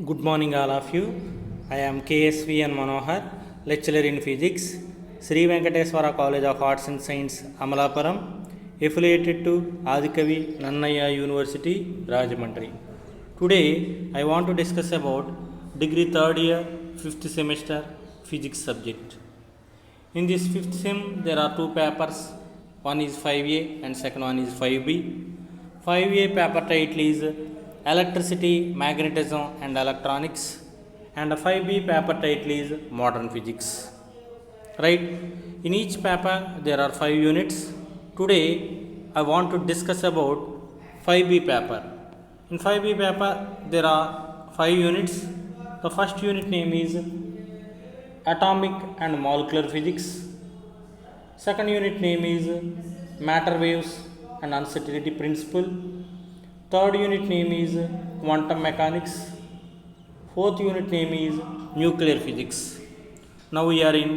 Good morning, all of you. I am KSVN Manohar, lecturer in physics, Sri Venkateswara College of Arts and Science, Amalapuram, affiliated to Adikavi Nannaya University, Rajahmundry. Today, I want to discuss about degree 3rd year, 5th semester physics subject. In this 5th sem, there are two papers. One is 5A and second one is 5B. 5A paper title is Electricity, Magnetism and Electronics, and 5B paper title is Modern Physics. Right? In each paper there are 5 units. Today I want to discuss about 5B paper. In 5B paper there are 5 units. The first unit name is Atomic and Molecular Physics. Second unit name is Matter Waves and Uncertainty Principle. Third unit name is Quantum Mechanics. Fourth unit name is Nuclear Physics. Now we are in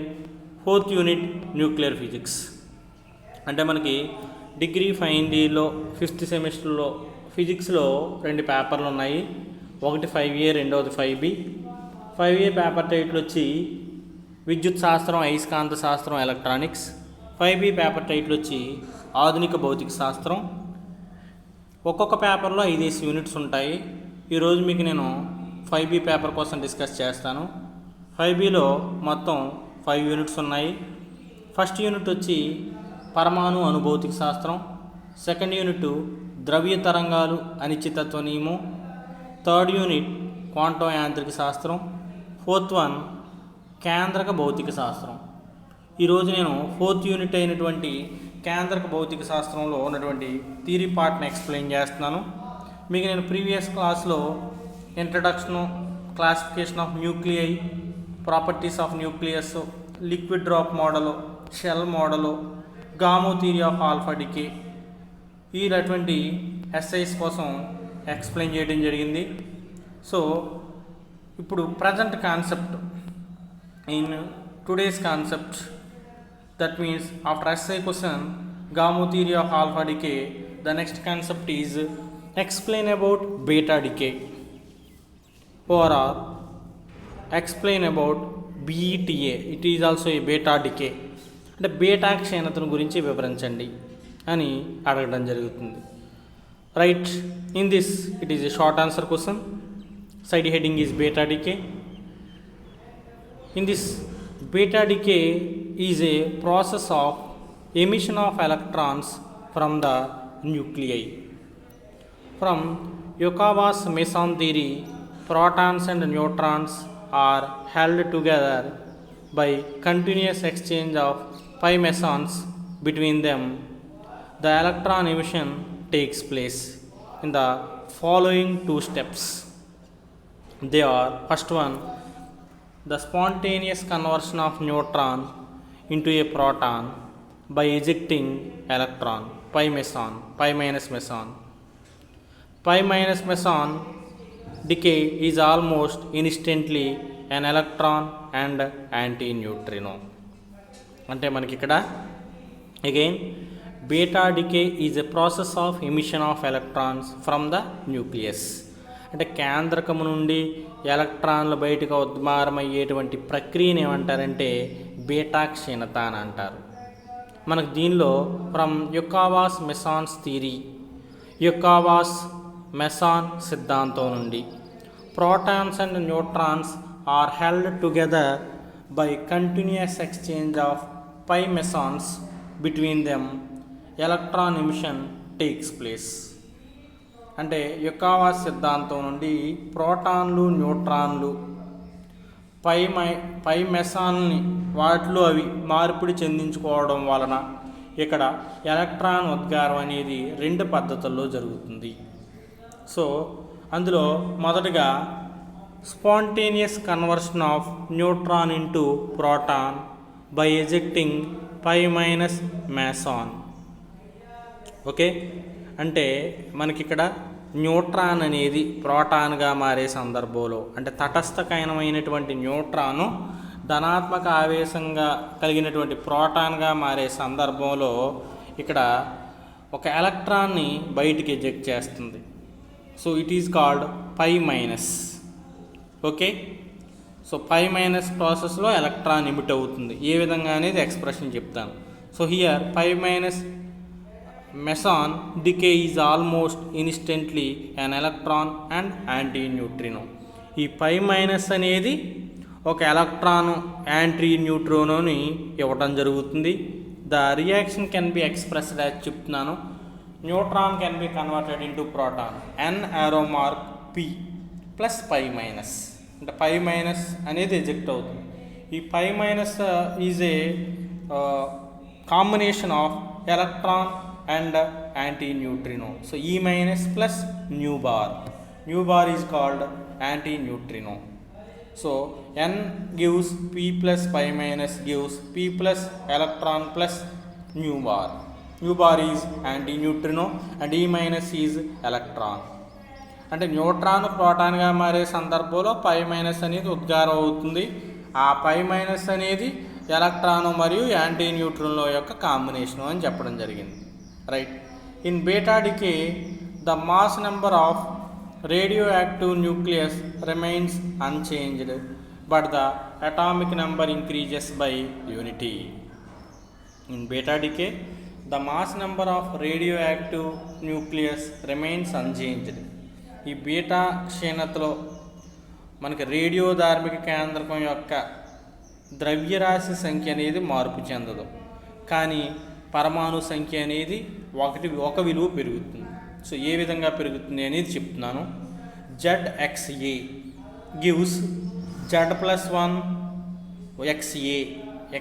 fourth unit, Nuclear Physics. అంటే మనకి degree final ఇయర్లో 5th సెమిస్టర్లో ఫిజిక్స్లో 2 పేపర్లు ఉన్నాయి. ఒకటి 5A, రెండవది 5B. 5A paper title వచ్చి విద్యుత్ శాస్త్రం, అయస్కాంత శాస్త్రం, ఎలక్ట్రానిక్స్. 5B పేపర్ టైటిల్ వచ్చి ఆధునిక భౌతిక శాస్త్రం. ఒక్కొక్క పేపర్లో 5 యూనిట్స్ ఉంటాయి. ఈరోజు మీకు నేను 5B పేపర్ కోసం డిస్కస్ చేస్తాను. 5Bలో మొత్తం 5 యూనిట్స్ ఉన్నాయి. ఫస్ట్ యూనిట్ వచ్చి పరమాణు అనుభౌతిక శాస్త్రం. సెకండ్ యూనిట్ ద్రవ్య తరంగాలు, అనిశ్చితత్వ నియమం. థర్డ్ యూనిట్ క్వాంటం యాంత్రిక శాస్త్రం. ఫోర్త్ వన్ కేంద్రక భౌతిక శాస్త్రం. ఈరోజు నేను ఫోర్త్ యూనిట్ అయినటువంటి కేంద్రక భౌతిక శాస్త్రంలో ఉన్నటువంటి థియరీ పార్ట్ని ఎక్స్ప్లెయిన్ చేస్తున్నాను. మీకు నేను ప్రీవియస్ క్లాస్లో introduction, classification of nuclei, properties of nucleus, liquid drop model, shell model, Gamow theory of alpha decay ఇలాంటి ఎస్ఐస్ కోసం ఎక్స్ప్లెయిన్ చేయడం జరిగింది. సో ఇప్పుడు present concept in today's concept, that means after essay question Gamow theory of alpha decay, the next concept is explain about beta decay or explain about BETA. It is also a beta decay. అంటే beta క్షీణతను గురించి వివరించండి అని అడగడం జరుగుతుంది. Right, in this it is a short answer question. Side heading is beta decay. In this, beta decay is a process of emission of electrons from the nuclei. From Yukawa's meson theory, protons and neutrons are held together by continuous exchange of pi mesons between them. The electron emission takes place in the following 2 steps. They are, first one, the spontaneous conversion of neutron into a proton by ejecting electron, pi minus meson. Pi minus meson decay is almost instantly an electron and anti-neutrino. అంటే మనకి ఇక్కడ again beta decay is a process of emission of electrons from the nucleus. అంటే కేంద్రకము నుండి ఎలక్ట్రాన్లు బయటకు ఉద్గారమయ్యేటువంటి ప్రక్రియను ఏమంటారంటే beta క్షీణత అని అంటారు. మనకు దీనిలో ఫ్రమ్ యుకావాస్ మెసాన్స్ థియరీ, యుకావాస్ మెసాన్ సిద్ధాంతం నుండి protons and neutrons are held together by continuous exchange of pi mesons between them, electron emission takes place. అంటే యుకావాస్ సిద్ధాంతం నుండి ప్రోటాన్లు, న్యూట్రాన్లు పై మెసాన్ని వాటిలో అవి మార్పిడి చెందించుకోవడం వలన ఇక్కడ ఎలక్ట్రాన్ ఉద్గారం అనేది 2 పద్ధతుల్లో జరుగుతుంది. సో అందులో మొదటగా spontaneous conversion of neutron into proton by ejecting pi minus meson. Okay, అంటే మనకిక్కడ న్యూట్రాన్ అనేది ప్రోటాన్గా మారే సందర్భంలో, అంటే తటస్థకైనమైనటువంటి న్యూట్రాను ధనాత్మక ఆవేశంగా కలిగినటువంటి ప్రోటాన్గా మారే సందర్భంలో ఇక్కడ ఒక ఎలక్ట్రాన్ని బయటికి ఎజెక్ట్ చేస్తుంది. So it is called pi minus. Okay. So pi minus ప్రాసెస్లో ఎలక్ట్రాన్ ఎమిట్ అవుతుంది. ఏ విధంగా అనేది ఎక్స్ప్రెషన్ చెప్తాను. So here pi minus meson decay is almost instantly an electron and antineutrino. ఈ పై మైనస్ అనేది ఒక ఎలక్ట్రాను యాంటీ న్యూట్రినోని ఇవ్వటం జరుగుతుంది. The reaction can be expressed as చెప్తున్నాను. Neutron can be converted into proton, N arrow mark P plus pi minus, అంటే pi minus అనేది eject అవుతుంది. ఈ pi minus is a combination of electron and antineutrino. So e minus plus nu bar is called antineutrino. So n gives p plus pi minus gives p plus electron plus nu bar. Nu bar is anti-neutrino and E minus is electron. అంటే neutron ప్రోటాన్గా మారే సందర్భంలో పై minus అనేది ఉద్గారం అవుతుంది. ఆ పై మైనస్ అనేది ఎలక్ట్రాను మరియు యాంటీ న్యూట్రినో యొక్క కాంబినేషను అని చెప్పడం జరిగింది. Right. In beta decay the mass number of radioactive nucleus remains unchanged but the atomic number increases by unity. In beta decay the mass number of radioactive nucleus remains unchanged. ఈ beta క్షీణతలో మనకి రేడియోధార్మిక కేంద్రకం యొక్క ద్రవ్యరాశి సంఖ్య అనేది మార్పు చెందదు, కానీ పరమాణు సంఖ్య అనేది ఒక విలువ పెరుగుతుంది. సో ఏ విధంగా పెరుగుతుంది అనేది చెప్తున్నాను. ZXA gives Z+1 XA,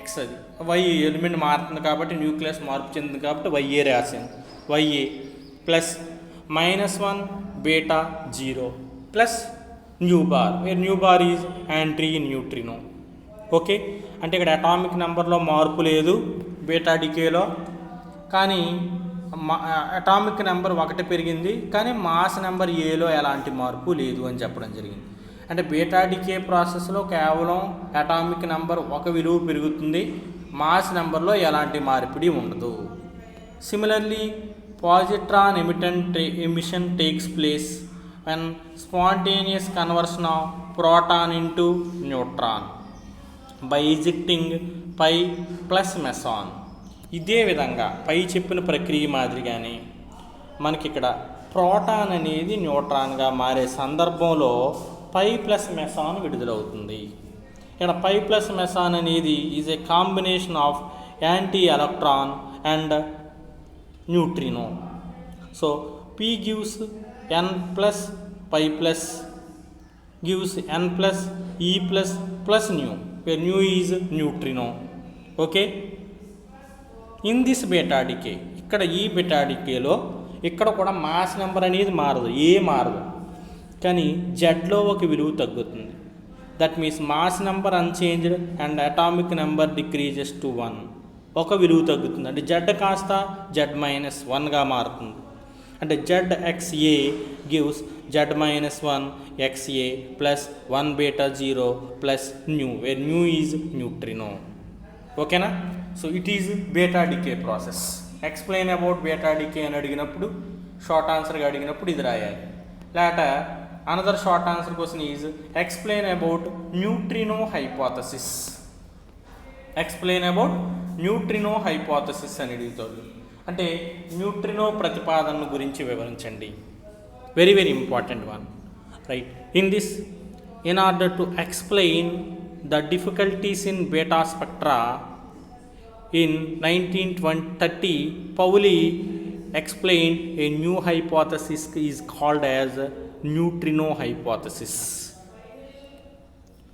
X అది Y ఎలిమెంట్ మారుతుంది కాబట్టి న్యూక్లియస్ మార్పు చెందింది కాబట్టి YA రాశాను. YA plus -1 beta 0 plus nu bar is anti neutrino. Okay. అంటే ఇక్కడ అటామిక్ నెంబర్లో మార్పు లేదు బీటా డికేలో, కానీ అటామిక్ నెంబర్ 1 పెరిగింది, కానీ మాస్ నెంబర్ ఏలో ఎలాంటి మార్పు లేదు అని చెప్పడం జరిగింది. అంటే బీటా డికే ప్రాసెస్లో కేవలం అటామిక్ నెంబర్ ఒక విలువ పెరుగుతుంది, మాస్ నెంబర్లో ఎలాంటి మార్పిడి ఉండదు. Similarly positron emission takes place when spontaneous conversion of proton into neutron by ejecting pi plus meson. ఇదే విధంగా పై చెప్పిన ప్రక్రియ మాదిరిగానే మనకి ఇక్కడ ప్రోటాన్ అనేది న్యూట్రాన్గా మారే సందర్భంలో పై ప్లస్ మెసాన్ విడుదలవుతుంది. ఇక్కడ పై ప్లస్ మెసాన్ అనేది is a combination of anti electron and neutrino. So P gives N plus pi plus gives N plus e plus plus nu, where nu is neutrino. Okay. In this beta decay, ఇక్కడ ఈ beta డికేలో ఇక్కడ కూడా mass number అనేది మారదు, మారదు, కానీ జెడ్లో ఒక విలువ తగ్గుతుంది. That means mass number unchanged and atomic number decreases to 1. ఒక విలువ తగ్గుతుంది, అంటే జెడ్ కాస్త Z-1గా మారుతుంది. అంటే ZXA gives Z-1 XA plus 1 beta 0 plus nu, where nu is neutrino. ఓకేనా. So it is beta decay process. Explain about beta decay అని అడిగినప్పుడు, షార్ట్ ఆన్సర్గా అడిగినప్పుడు ఇది రాయాలి. Later another short answer question is explain about neutrino hypothesis. Explain about neutrino hypothesis అని అడుగుతాడు. అంటే న్యూట్రినో ప్రతిపాదన గురించి వివరించండి. Very very important one. Right. In this, in order to explain the difficulties in beta spectra in 1930, Pauli explained a new hypothesis is called as neutrino hypothesis.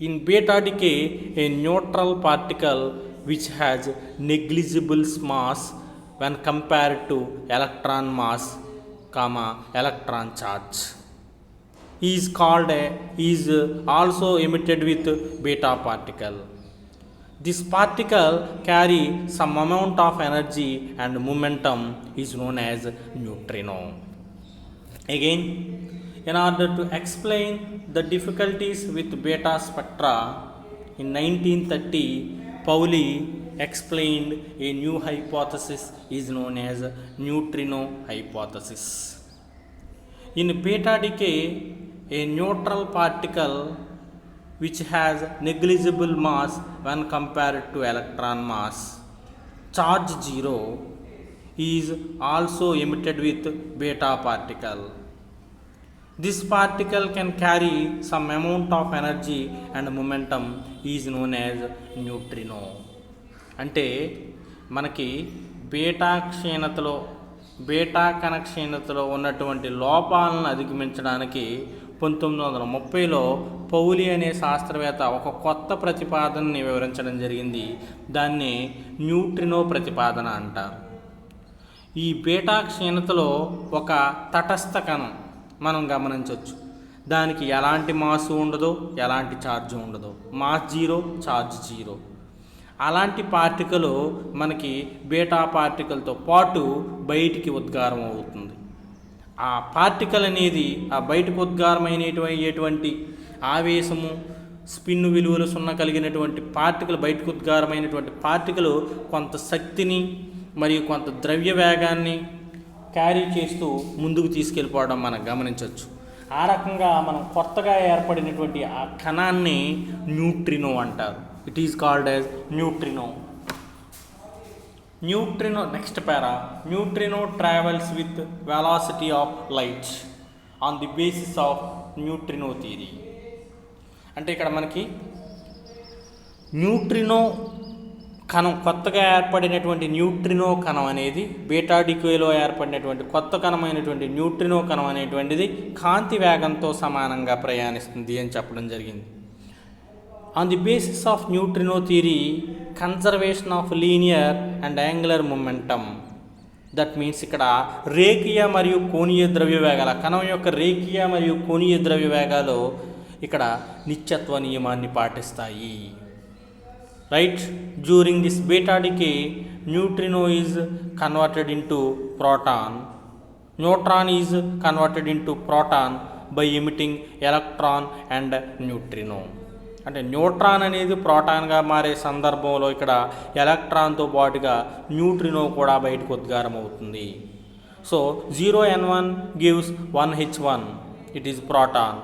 In beta decay, a neutral particle which has negligible mass when compared to electron mass, electron charge is also emitted with beta particle. This particle carry some amount of energy and momentum is known as neutrino. Again, in order to explain the difficulties with beta spectra, in 1930 Pauli explained a new hypothesis is known as neutrino hypothesis. In beta decay, a neutral particle which has negligible mass when compared to electron mass. Charge 0 is also emitted with beta particle. This particle can carry some amount of energy and momentum is known as neutrino. అంటే మనకి beta కణ క్షీణతలో ఉన్నటువంటి లోపాలను అధిగమించడానికి 1930లో పౌలి అనే శాస్త్రవేత్త ఒక కొత్త ప్రతిపాదనని వివరించడం జరిగింది. దాన్ని న్యూట్రినో ప్రతిపాదన అంటారు. ఈ బీటా క్షీణతలో ఒక తటస్థ కణం మనం గమనించవచ్చు. దానికి ఎలాంటి మాసు ఉండదో, ఎలాంటి ఛార్జ్ ఉండదో, మాస్ 0, ఛార్జ్ 0. అలాంటి పార్టికల్ మనకి బీటా పార్టికల్తో పాటు బయటికి ఉద్గారం అవుతుంది. ఆ పార్టికల్ అనేది ఆ బయటకు ఉద్గారమైనటువంటి ఆవేశము, స్పిన్ విలువలు 0 కలిగినటువంటి పార్టికల్, బయటకు ఉద్గారమైనటువంటి పార్టికల్ కొంత శక్తిని మరియు కొంత ద్రవ్య వేగాన్ని క్యారీ చేస్తూ ముందుకు తీసుకెళ్ళిపోవడం మనం గమనించవచ్చు. ఆ రకంగా మనం కొత్తగా ఏర్పడినటువంటి ఆ కణాన్ని న్యూట్రినో అంటారు. It is called as neutrino. Next para. Neutrino travels with velocity of light on the basis of neutrino theory. అంటే ఇక్కడ మనకి న్యూట్రినో కణం, కొత్తగా ఏర్పడినటువంటి న్యూట్రినో కణం అనేది బీటా డికేలో ఏర్పడినటువంటి కొత్త కణమైనటువంటి న్యూట్రినో కణం అనేటువంటిది కాంతి వేగంతో సమానంగా ప్రయాణిస్తుంది అని చెప్పడం జరిగింది. On the basis of neutrino theory, conservation of linear and angular momentum. That means ఇక్కడ రేఖీయ మరియు కోణీయ ద్రవ్య వేగాల కణం యొక్క రేఖీయ మరియు కోణీయ ద్రవ్య వేగాలు ఇక్కడ నిత్యత్వ నియమాన్ని పాటిస్తాయి. Right? During this beta decay, neutrino is converted into proton. Neutron is converted into proton by emitting electron and neutrino. అంటే న్యూట్రాన్ అనేది ప్రోటాన్గా మారే సందర్భంలో ఇక్కడ ఎలక్ట్రాన్తో పాటుగా న్యూట్రినో కూడా బయటకు ఉద్గారం అవుతుంది. So 0n1 gives 1h1, it is proton,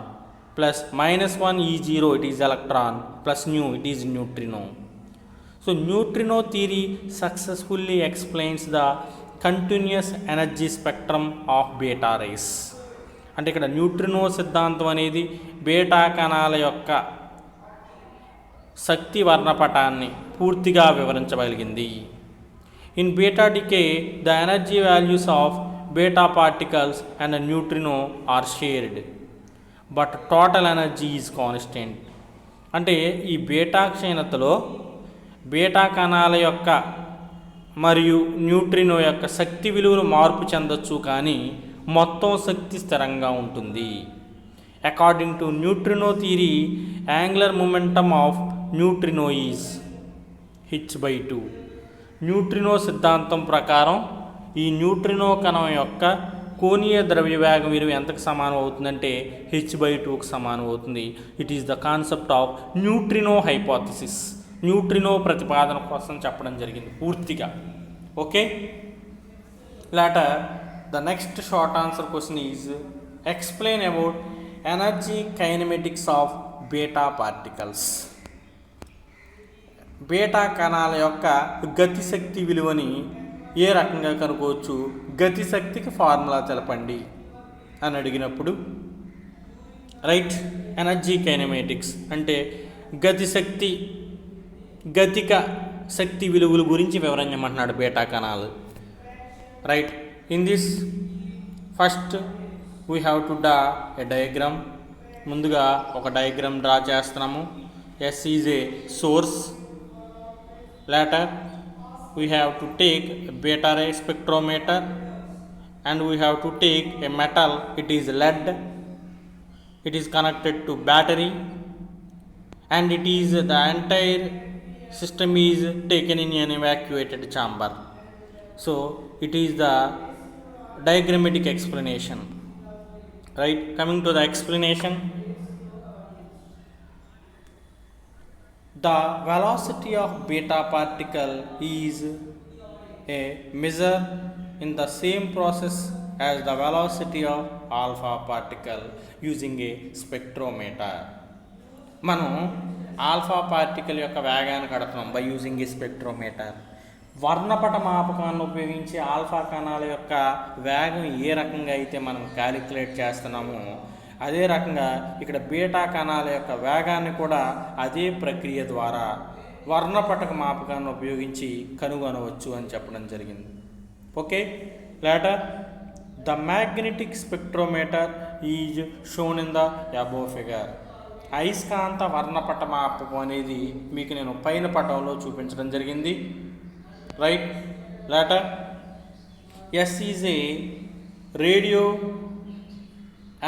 plus -1 E0, it is electron, plus nu, it is neutrino. So neutrino theory successfully explains the continuous energy spectrum of beta rays. అంటే ఇక్కడ న్యూట్రినో సిద్ధాంతం అనేది beta కణాల యొక్క శక్తి వర్ణపటాన్ని పూర్తిగా వివరించగలిగింది. In beta decay the energy values of beta particles and neutrino are shared, but total energy is constant. అంటే ఈ బీటా క్షీణతలో బీటా కణాల యొక్క మరియు న్యూట్రినో యొక్క శక్తి విలువలు మార్పు చెందొచ్చు, కానీ మొత్తం శక్తి స్థిరంగా ఉంటుంది. According to neutrino theory, angular momentum of neutrino is h/2. Neutrino సిద్ధాంతం ప్రకారం ఈ న్యూట్రినో కణం యొక్క కోణీయ ద్రవ్య వేగం విలువ ఎంతకు సమానం అవుతుందంటే h/2కు సమానం అవుతుంది. It is the concept of neutrino hypothesis. Neutrino ప్రతిపాదన కోసం చెప్పడం జరిగింది పూర్తిగా. Okay, later the next short answer question is explain about energy kinematics of beta particles. Beta కణాల యొక్క గతిశక్తి విలువని ఏ రకంగా కనుక్కోవచ్చు, గతిశక్తికి ఫార్ములా తెలపండి అని అడిగినప్పుడు, రైట్, ఎనర్జీ కైనమేటిక్స్ అంటే గతిశక్తి, గతిక శక్తి విలువల గురించి వివరించమంటున్నాడు బీటా కణాలు. Right, in this first we have to draw a diagram. ముందుగా ఒక డయాగ్రామ్ డ్రా చేస్తున్నాము. S is a source. Later we have to take a beta ray spectrometer and we have to take a metal, it is lead, it is connected to battery and it is the entire system is taken in an evacuated chamber. So it is the diagrammatic explanation. Right, coming to the explanation, the velocity of beta particle is a measure in the same process as the velocity of alpha particle using a spectrometer. మనం alpha particle యొక్క వేగాన్ని కడుతున్నాం by using ఈ spectrometer. వర్ణపట మాపకాన్ని ఉపయోగించి alpha కణాల యొక్క వేగం ఏ రకంగా అయితే మనం క్యాలిక్యులేట్ చేస్తున్నామో అదే రకంగా ఇక్కడ బీటా కణాల యొక్క వేగాన్ని కూడా అదే ప్రక్రియ ద్వారా వర్ణపటక మాపకాన్ని ఉపయోగించి కనుగొనవచ్చు అని చెప్పడం జరిగింది. Okay, later the magnetic spectrometer is shown in the above figure. అయస్కాంత వర్ణపట మాపకం అనేది మీకు నేను పైన పటంలో చూపించడం జరిగింది. Right, later S is a radio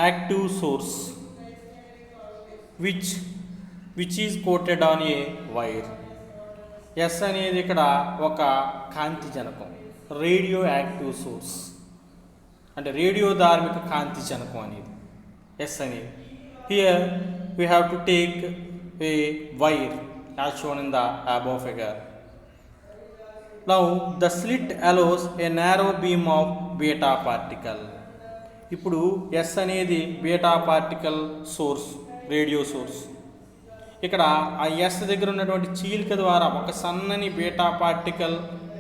active source which is coated on a wire. S అనేది ఇక్కడ ఒక కాంతి జనకం, రేడియో యాక్టివ్ సోర్స్ అంటే రేడియో ధార్మిక కాంతి జనకం అనేది ఎస్ అనేది. Here we have to take a wire as shown in the above figure. Now the slit allows a narrow beam of beta particle. ఇప్పుడు ఎస్ అనేది beta particle source, radio source. ఇక్కడ ఆ yes దగ్గర ఉన్నటువంటి చీలిక ద్వారా ఒక సన్నని బీటా పార్టికల్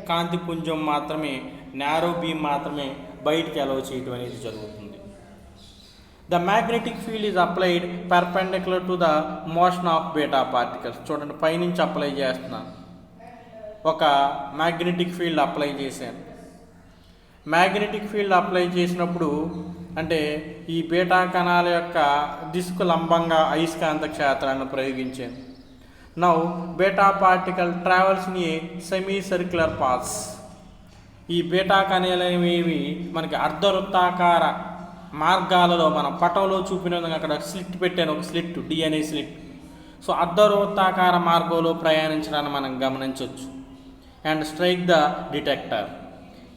కాంతి పుంజం మాత్రమే, నారో బీమ్ మాత్రమే బయటికి అలౌ చేయటం అనేది జరుగుతుంది. The magnetic field is applied perpendicular to the motion of beta particles. చూడండి, పైనుంచి అప్లై చేస్తున్నాను, ఒక మ్యాగ్నెటిక్ ఫీల్డ్ అప్లై చేశాను. మ్యాగ్నెటిక్ ఫీల్డ్ అప్లై చేసినప్పుడు అంటే ఈ బీటా కణాల యొక్క దిశకు లంబంగా అయస్కాంత క్షేత్రాన్ని ప్రయోగించాను. Now beta particle travels in a semi circular paths. ఈ బీటా కణాలు అనేవి మనకి అర్ధవృత్తాకార మార్గాలలో, మనం పటంలో చూపిన విధంగా అక్కడ స్లిట్ పెట్టాను, ఒక స్లిట్, డి అనే స్లిట్. సో అర్ధవృత్తాకార మార్గంలో ప్రయాణించడాన్ని మనం గమనించవచ్చు. And strike the detector.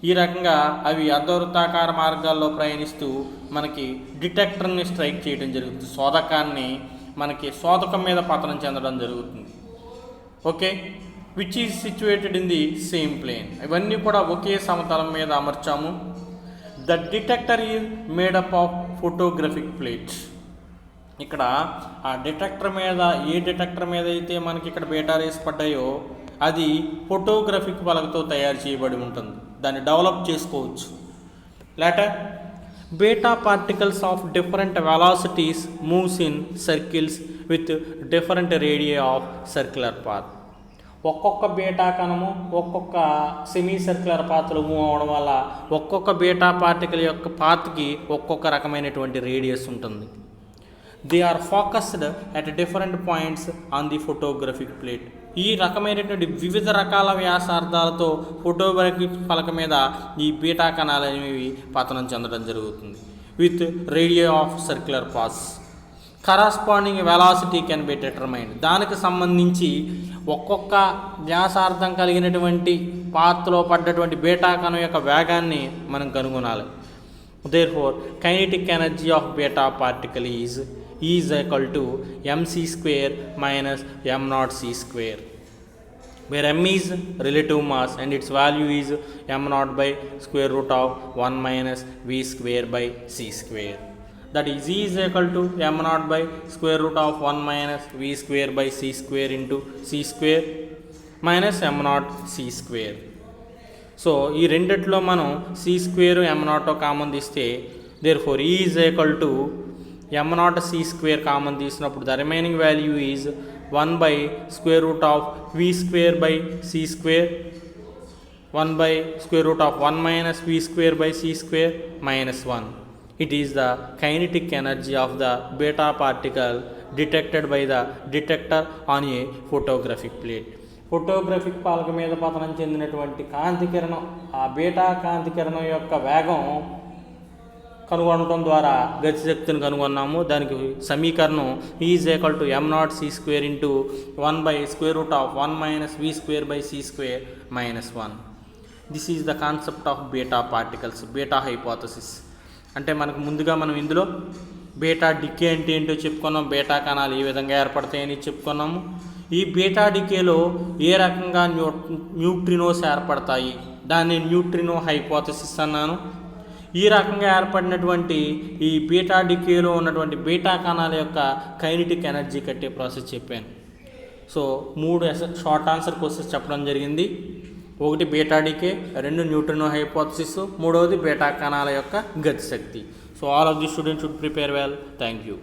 ఈ రకంగా అవి అర్ధవృత్తాకార మార్గాల్లో ప్రయాణిస్తూ మనకి డిటెక్టర్ని స్ట్రైక్ చేయడం జరుగుతుంది, శోధకాన్ని మనకి శోధకం మీద పతనం చెందడం జరుగుతుంది. Okay, which is situated in the same plane. ఇవన్నీ కూడా ఒకే సమతలం మీద అమర్చాము. The detector is made up of photographic plates. ఇక్కడ ఆ డిటెక్టర్ మీద, ఏ డిటెక్టర్ మీద అయితే మనకి ఇక్కడ బీటా రేస్ పడ్డాయో అది ఫోటోగ్రఫిక్ పలకతో తయారు చేయబడి ఉంటుంది, దాన్ని డెవలప్ చేసుకోవచ్చు. Later beta particles of different velocities moves in circles with different రేడియా of circular path. ఒక్కొక్క బీటా కణము ఒక్కొక్క సెమీ సర్క్యులర్ పాత్లో మూవ్ అవడం వల్ల ఒక్కొక్క బీటా పార్టికల్ యొక్క పాత్కి ఒక్కొక్క రకమైనటువంటి రేడియస్ ఉంటుంది. They are focused at different points on the photographic plate. ఈ రకమైనటువంటి వివిధ రకాల వ్యాసార్థాలతో ఫోటోగ్రఫిక్ పలక మీద ఈ బీటా కణాలు అనేవి పతనం చెందడం జరుగుతుంది. With radio of circular paths corresponding velocity can be determined. దానికి సంబంధించి ఒక్కొక్క వ్యాసార్థం కలిగినటువంటి పాత్రలో పడ్డటువంటి బీటా కణం యొక్క వేగాన్ని మనం కనుగొనాలి. Therefore kinetic energy of beta particle is equal to mc square minus m naught c square, where m is relative mass and its value is m naught by square root of 1 minus v square by c square. That is E is equal to m naught by square root of 1 minus v square by c square into c square minus m naught c square. So ఈ రెండిట్లో మనం c square m naught common తీస్తే therefore E is equal to m naught c square common తీసినప్పుడు the remaining value is 1 by square root of v square by c square, 1 by square root of 1 minus v square by c square minus 1. It is the kinetic energy of the beta particle detected by the detector on a photographic plate. Photographic పలక మీద పతనం చెందినటువంటి కాంతి కిరణం, ఆ beta కాంతి కిరణం యొక్క వేగం కనుగొనడం ద్వారా గతిశక్తిని కనుగొన్నాము. దానికి సమీకరణం is equal to m naught c square into 1 by square root of 1 minus v square by c square minus 1. This is the concept of beta particles, beta hypothesis. అంటే మనకు ముందుగా మనం ఇందులో బీటా డికే అంటే ఏంటో చెప్పుకున్నాం, బీటా కణాలు ఏ విధంగా ఏర్పడతాయని చెప్పుకున్నాము. ఈ బీటా డికేలో ఏ రకంగా న్యూట్రినోస్ ఏర్పడతాయి, దాన్ని న్యూట్రినో హైపోథసిస్ అన్నాను. ఈ రకంగా ఏర్పడినటువంటి ఈ బీటా డికేలో ఉన్నటువంటి బీటా కణాల యొక్క కైనెటిక్ ఎనర్జీ కట్టే ప్రాసెస్ చెప్పాను. సో 3 షార్ట్ ఆన్సర్ క్వశ్చన్స్ చెప్పడం జరిగింది. 1 బీటా డికే, 2 న్యూట్రినో హైపోథసిస్, 3వది బీటా కణాల యొక్క గతిశక్తి. So all of the students should prepare well. Thank you.